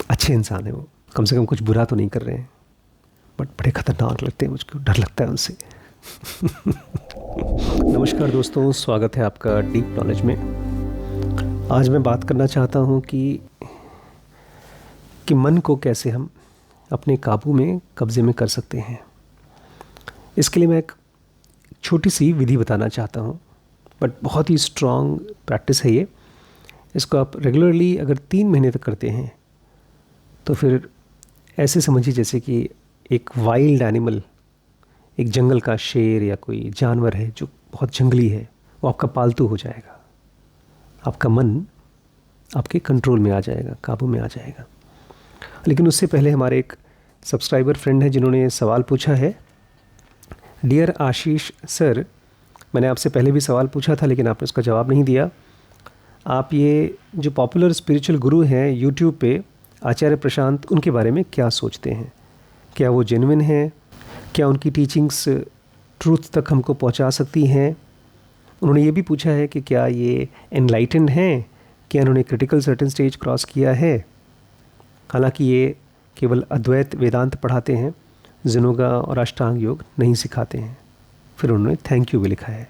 अच्छे इंसान हैं वो, कम से कम कुछ बुरा तो नहीं कर रहे हैं, बट बड़े खतरनाक लगते हैं मुझको, डर लगता है उनसे। नमस्कार दोस्तों, स्वागत है आपका डीप नॉलेज में। आज मैं बात करना चाहता हूँ कि मन को कैसे हम अपने काबू में, कब्ज़े में कर सकते हैं। इसके लिए मैं एक छोटी सी विधि बताना चाहता हूँ, बट बहुत ही स्ट्रॉन्ग प्रैक्टिस है ये। इसको आप रेगुलरली अगर 3 महीने तक करते हैं तो फिर ऐसे समझिए जैसे कि एक वाइल्ड एनिमल, एक जंगल का शेर या कोई जानवर है जो बहुत जंगली है, वो आपका पालतू हो जाएगा। आपका मन आपके कंट्रोल में आ जाएगा, काबू में आ जाएगा। लेकिन उससे पहले हमारे एक सब्सक्राइबर फ्रेंड है जिन्होंने सवाल पूछा है। डियर आशीष सर, मैंने आपसे पहले भी सवाल पूछा था लेकिन आपने उसका जवाब नहीं दिया। आप ये जो पॉपुलर स्पिरिचुअल गुरु हैं यूट्यूब पे, आचार्य प्रशांत, उनके बारे में क्या सोचते हैं? क्या वो जेन्युइन हैं? क्या उनकी टीचिंग्स ट्रूथ तक हमको पहुंचा सकती हैं? उन्होंने ये भी पूछा है कि क्या ये एनलाइटेंड हैं? क्या उन्होंने क्रिटिकल सर्टेन स्टेज क्रॉस किया है? हालांकि ये केवल अद्वैत वेदांत पढ़ाते हैं, जिनोगा और अष्टांग योग नहीं सिखाते हैं। फिर उन्होंने थैंक यू भी लिखा है।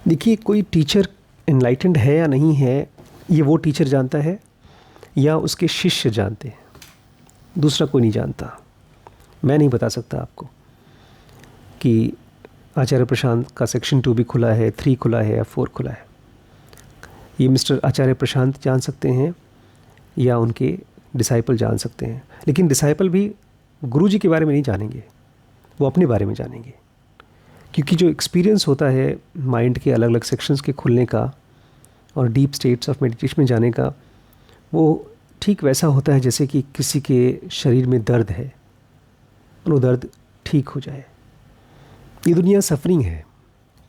देखिए, कोई टीचर एनलाइटेंड है या नहीं है, ये वो टीचर जानता है या उसके शिष्य जानते हैं, दूसरा कोई नहीं जानता। मैं नहीं बता सकता आपको कि आचार्य प्रशांत का सेक्शन 2 भी खुला है, 3 खुला है या 4 खुला है। ये मिस्टर आचार्य प्रशांत जान सकते हैं या उनके डिसाइपल जान सकते हैं। लेकिन डिसाइपल भी गुरुजी के बारे में नहीं जानेंगे, वो अपने बारे में जानेंगे। क्योंकि जो एक्सपीरियंस होता है माइंड के अलग अलग सेक्शंस के खुलने का और डीप स्टेट्स ऑफ मेडिटेशन में जाने का, वो ठीक वैसा होता है जैसे कि किसी के शरीर में दर्द है और वो दर्द ठीक हो जाए। ये दुनिया सफरिंग है,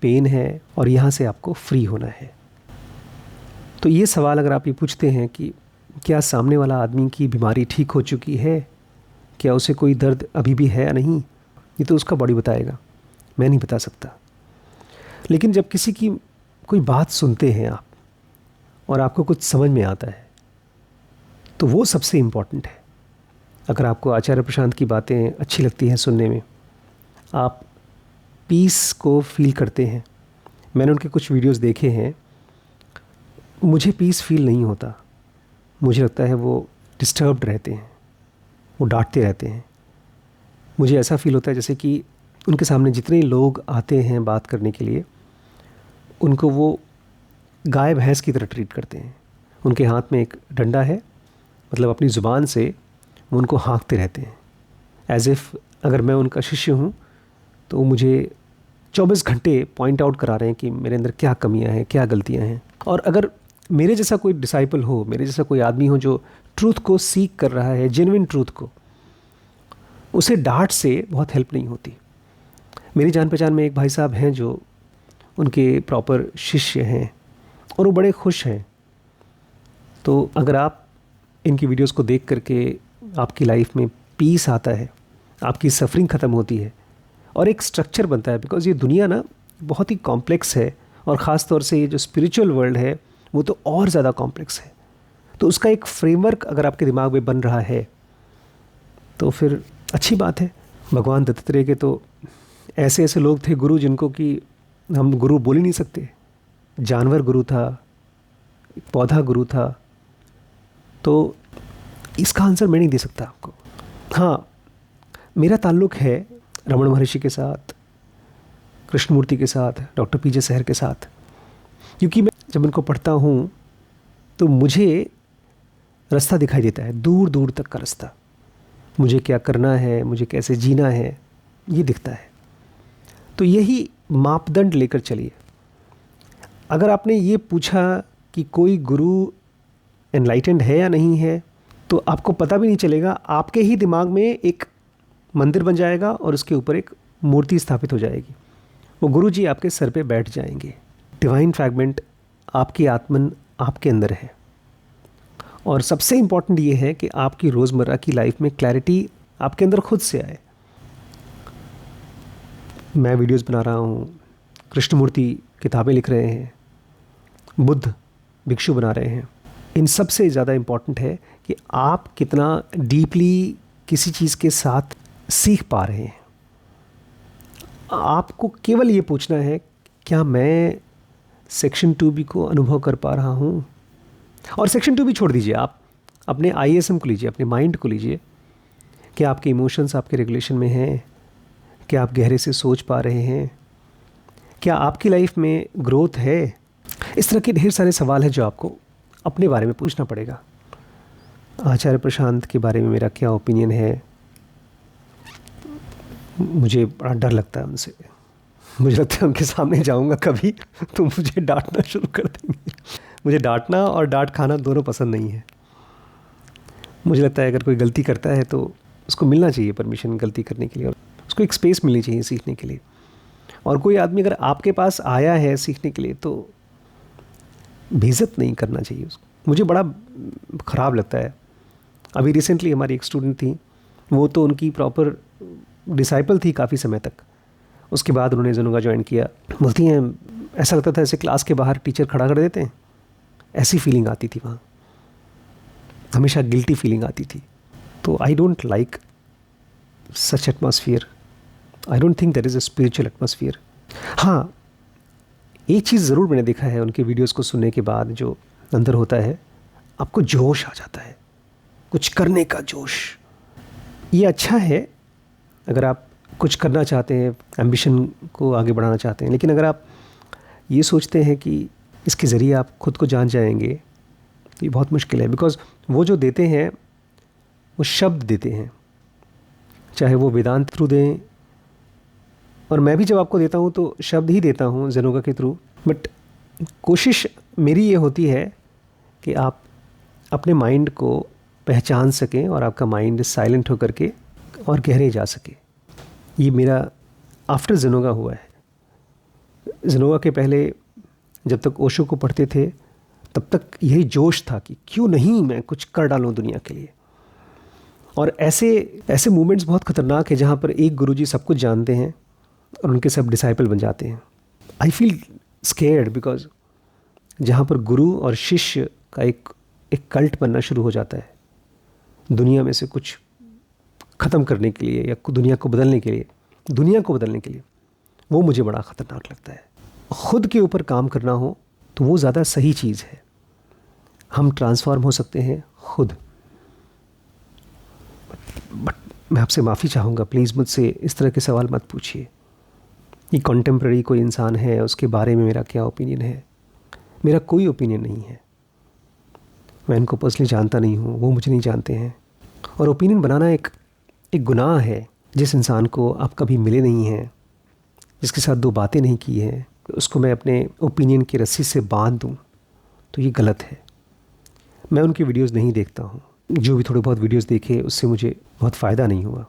पेन है, और यहाँ से आपको फ्री होना है। तो ये सवाल अगर आप ये पूछते हैं कि क्या सामने वाला आदमी की बीमारी ठीक हो चुकी है, क्या उसे कोई दर्द अभी भी है या नहीं, ये तो उसका बॉडी बताएगा, मैं नहीं बता सकता। लेकिन जब किसी की कोई बात सुनते हैं आप और आपको कुछ समझ में आता है, तो वो सबसे इम्पॉर्टेंट है। अगर आपको आचार्य प्रशांत की बातें अच्छी लगती हैं सुनने में, आप पीस को फील करते हैं, मैंने उनके कुछ वीडियोस देखे हैं, मुझे पीस फील नहीं होता। मुझे लगता है वो डिस्टर्ब्ड रहते हैं, वो डांटते रहते हैं। मुझे ऐसा फील होता है जैसे कि उनके सामने जितने लोग आते हैं बात करने के लिए, उनको वो गाय भैंस की तरह ट्रीट करते हैं। उनके हाथ में एक डंडा है, मतलब अपनी ज़ुबान से वो उनको हाँकते रहते हैं, एज़ इफ़ अगर मैं उनका शिष्य हूँ तो वो मुझे 24 घंटे पॉइंट आउट करा रहे हैं कि मेरे अंदर क्या कमियां हैं, क्या गलतियां हैं। और अगर मेरे जैसा कोई डिसाइपल हो, मेरे जैसा कोई आदमी हो जो ट्रूथ को सीक कर रहा है, जेन्युइन ट्रूथ को, उसे डांट से बहुत हेल्प नहीं होती। मेरी जान पहचान में एक भाई साहब हैं जो उनके प्रॉपर शिष्य हैं और वो बड़े खुश हैं। तो अगर आप इनकी वीडियोस को देख करके आपकी लाइफ में पीस आता है, आपकी सफरिंग ख़त्म होती है और एक स्ट्रक्चर बनता है, बिकॉज़ ये दुनिया ना बहुत ही कॉम्प्लेक्स है, और ख़ास तौर से ये जो स्पिरिचुअल वर्ल्ड है वो तो और ज़्यादा कॉम्प्लेक्स है। तो उसका एक फ्रेमवर्क अगर आपके दिमाग में बन रहा है तो फिर अच्छी बात है। भगवान दत्तात्रेय के तो ऐसे ऐसे लोग थे गुरु, जिनको कि हम गुरु बोल ही नहीं सकते। जानवर गुरु था, पौधा गुरु था। तो इसका आंसर मैं नहीं दे सकता आपको। हाँ, मेरा ताल्लुक़ है रमण महर्षि के साथ, कृष्णमूर्ति के साथ, डॉक्टर पीजे सहर के साथ, क्योंकि मैं जब उनको पढ़ता हूँ तो मुझे रास्ता दिखाई देता है, दूर दूर तक का रास्ता। मुझे क्या करना है, मुझे कैसे जीना है, ये दिखता है। तो यही मापदंड लेकर चलिए। अगर आपने ये पूछा कि कोई गुरु एनलाइटेंड है या नहीं है, तो आपको पता भी नहीं चलेगा। आपके ही दिमाग में एक मंदिर बन जाएगा और उसके ऊपर एक मूर्ति स्थापित हो जाएगी। वो गुरु जी आपके सर पे बैठ जाएंगे। डिवाइन फ्रैगमेंट, आपकी आत्मन आपके अंदर है। और सबसे इम्पॉर्टेंट ये है कि आपकी रोज़मर्रा की लाइफ में क्लैरिटी आपके अंदर खुद से आए। मैं वीडियोस बना रहा हूँ, कृष्णमूर्ति किताबें लिख रहे हैं, बुद्ध भिक्षु बना रहे हैं, इन सबसे ज़्यादा इम्पॉर्टेंट है कि आप कितना डीपली किसी चीज़ के साथ सीख पा रहे हैं। आपको केवल ये पूछना है, क्या मैं सेक्शन 2B को अनुभव कर पा रहा हूँ? और सेक्शन 2B छोड़ दीजिए, आप अपने ISM को लीजिए, अपने माइंड को लीजिए। क्या आपके इमोशंस आपके रेगुलेशन में हैं? क्या आप गहरे से सोच पा रहे हैं? क्या आपकी लाइफ में ग्रोथ है? इस तरह के ढेर सारे सवाल हैं जो आपको अपने बारे में पूछना पड़ेगा। आचार्य प्रशांत के बारे में मेरा क्या ओपिनियन है? मुझे बड़ा डर लगता है उनसे। मुझे लगता है उनके सामने जाऊंगा कभी तो मुझे डांटना शुरू कर देंगे। मुझे डांटना और डांट खाना दोनों पसंद नहीं है। मुझे लगता है अगर कोई गलती करता है तो उसको मिलना चाहिए परमिशन गलती करने के लिए, और उसको एक स्पेस मिलनी चाहिए सीखने के लिए। और कोई आदमी अगर आपके पास आया है सीखने के लिए तो बेइज्जत नहीं करना चाहिए उसको। मुझे बड़ा ख़राब लगता है। अभी रिसेंटली हमारी एक स्टूडेंट थी, वो तो उनकी प्रॉपर डिसाइपल थी काफ़ी समय तक। उसके बाद उन्होंने ज़ेनोगा ज्वाइन किया। बोलती हैं ऐसा लगता था ऐसे क्लास के बाहर टीचर खड़ा कर देते हैं, ऐसी फीलिंग आती थी वहाँ, हमेशा गिल्टी फीलिंग आती थी। तो I don't like such atmosphere. I don't think that is a spiritual atmosphere. हाँ, एक चीज़ ज़रूर मैंने देखा है उनके वीडियोस को सुनने के बाद, जो अंदर होता है आपको जोश आ जाता है, कुछ करने का जोश। ये अच्छा है अगर आप कुछ करना चाहते हैं, एम्बिशन को आगे बढ़ाना चाहते हैं। लेकिन अगर आप ये सोचते हैं कि इसके ज़रिए आप खुद को जान जाएंगे तो ये बहुत मुश्किल है। बिकॉज़ वो जो देते हैं वो शब्द देते हैं, चाहे वो वेदांत थ्रू दें, और मैं भी जब आपको देता हूँ तो शब्द ही देता हूँ ज़ेनोगा के थ्रू। बट कोशिश मेरी ये होती है कि आप अपने माइंड को पहचान सकें और आपका माइंड साइलेंट होकर के और गहरे जा सके। ये मेरा आफ्टर ज़ेनोगा हुआ है। ज़ेनोगा के पहले जब तक ओशो को पढ़ते थे तब तक यही जोश था कि क्यों नहीं मैं कुछ कर डालूं दुनिया के लिए। और ऐसे मूवमेंट्स बहुत ख़तरनाक है जहाँ पर एक गुरुजी सब कुछ जानते हैं और उनके सब डिसाइपल बन जाते हैं। आई फील स्केयर्ड बिकॉज जहाँ पर गुरु और शिष्य का एक कल्ट बनना शुरू हो जाता है दुनिया में से कुछ ख़त्म करने के लिए या दुनिया को बदलने के लिए, वो मुझे बड़ा ख़तरनाक लगता है। ख़ुद के ऊपर काम करना हो तो वो ज़्यादा सही चीज़ है। हम ट्रांसफॉर्म हो सकते हैं खुद। बट मैं आपसे माफ़ी चाहूँगा, प्लीज़ मुझसे इस तरह के सवाल मत पूछिए। ये कॉन्टेम्प्रेरी कोई इंसान है, उसके बारे में मेरा क्या ओपिनियन है? मेरा कोई ओपिनियन नहीं है। मैं इनको पर्सनली जानता नहीं हूँ, वो मुझे नहीं जानते हैं। और ओपिनियन बनाना एक गुनाह है। जिस इंसान को आप कभी मिले नहीं हैं, जिसके साथ दो बातें नहीं की हैं, उसको मैं अपने ओपिनियन की रस्सी से बांध दूँ तो ये गलत है। मैं उनकी वीडियोस नहीं देखता हूँ। जो भी थोड़े बहुत वीडियोस देखे उससे मुझे बहुत फ़ायदा नहीं हुआ।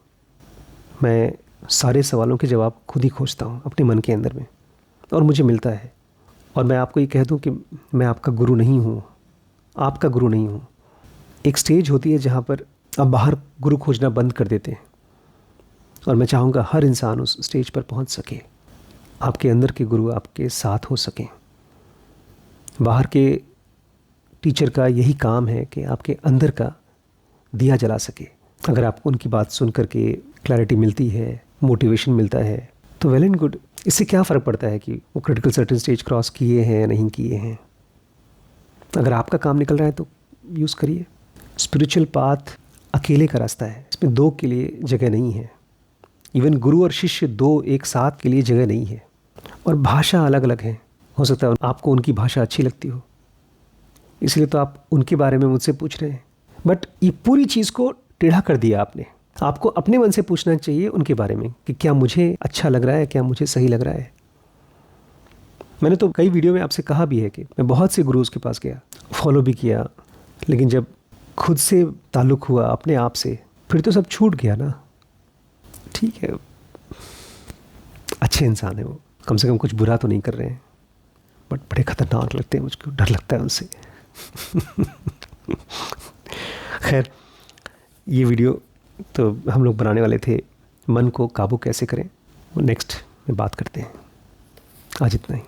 मैं सारे सवालों के जवाब खुद ही खोजता हूँ अपने मन के अंदर में, और मुझे मिलता है। और मैं आपको ये कह दूँ कि मैं आपका गुरु नहीं हूँ, आपका गुरु नहीं हूँ। एक स्टेज होती है जहाँ पर आप बाहर गुरु खोजना बंद कर देते हैं, और मैं चाहूँगा हर इंसान उस स्टेज पर पहुँच सके। आपके अंदर के गुरु आपके साथ हो सकें। बाहर के टीचर का यही काम है कि आपके अंदर का दिया जला सके। अगर आपको उनकी बात सुन करके क्लैरिटी मिलती है, मोटिवेशन मिलता है, तो वेल एंड गुड। इससे क्या फ़र्क पड़ता है कि वो क्रिटिकल सर्टेन स्टेज क्रॉस किए हैं या नहीं किए हैं? अगर आपका काम निकल रहा है तो यूज़ करिए। स्पिरिचुअल पाथ अकेले का रास्ता है, इसमें दो के लिए जगह नहीं है। इवन गुरु और शिष्य दो एक साथ के लिए जगह नहीं है। और भाषा अलग अलग है। हो सकता है आपको उनकी भाषा अच्छी लगती हो, इसलिए तो आप उनके बारे में मुझसे पूछ रहे हैं। बट ये पूरी चीज़ को टेढ़ा कर दिया आपने। आपको अपने मन से पूछना चाहिए उनके बारे में कि क्या मुझे अच्छा लग रहा है, क्या मुझे सही लग रहा है। मैंने तो कई वीडियो में आपसे कहा भी है कि मैं बहुत से गुरुज़ के पास गया, फॉलो भी किया, लेकिन जब खुद से ताल्लुक़ हुआ अपने आप से, फिर तो सब छूट गया ना। ठीक है, अच्छे इंसान है वो, कम से कम कुछ बुरा तो नहीं कर रहे हैं, बट बड़े ख़तरनाक लगते हैं मुझको, डर लगता है उनसे। खैर, ये वीडियो तो हम लोग बनाने वाले थे, मन को काबू कैसे करें, वो नेक्स्ट में बात करते हैं। आज इतना ही।